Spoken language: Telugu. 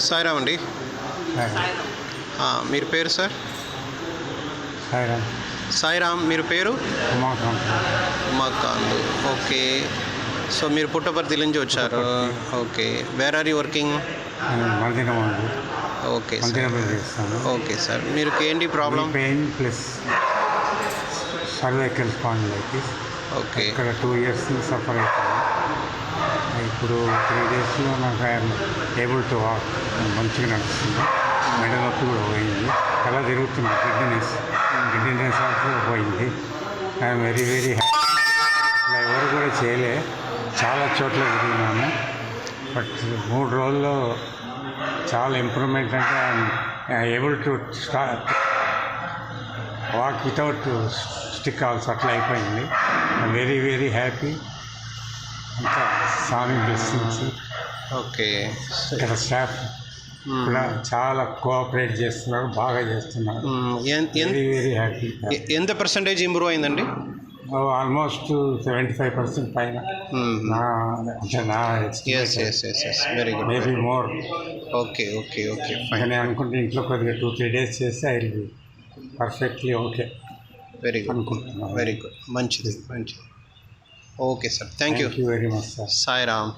సాయిరామ్ అండి. మీరు పేరు సార్? సాయిరామ్. సాయిరామ్, మీరు పేరు? ఉమాకాంత్. ఉమాకాంత్. ఓకే. సో మీరు పుట్టపర్తి నుంచి వచ్చారు. Okay. Where are you working? మందిరం ఉంది. Okay sir. మందిరం చేస్తాను. Okay sir. మీరు ఏంటి problem? Pain plus cervical spondylitis. Okay. ఇక్కడ 2 years సఫర్ అవుతాను. ఇప్పుడు 3 daysలో నాకు ఏబుల్ టు వాక్, మంచిగా నడుస్తుంది. మెడ నొప్పి కూడా పోయింది. అలా తిరుగుతుంది. గిడ్డినెస్ ఆల్సో పోయింది. I'm very very happy. ఇలా ఎవరు కూడా చేయలే. చాలా చోట్ల తిరిగినాను. బట్ 3 రోజుల్లో చాలా ఇంప్రూవ్మెంట్. అంటే I'm able to walk without stick also అట్లా అయిపోయింది. Very very happy. ఇంకా స్వామి బ్లెస్సింగ్స్. ఓకే. ఇక్కడ స్టాఫ్ కూడా చాలా కోఆపరేట్ చేస్తున్నారు, బాగా చేస్తున్నారు. Very very happy. ఎంత పర్సెంటేజ్ ఇంప్రూవ్ అయిందండి? ఆల్మోస్ట్ 75% పైన. Very good. Maybe more. Okay okay okay. నేను అనుకుంటే ఇంట్లో కొద్దిగా 2-3 days చేస్తే I will be perfectly okay. Very good అనుకుంటున్నాను. Very good. మంచిది మంచిది. Okay sir. Thank you very much sir. Sairam.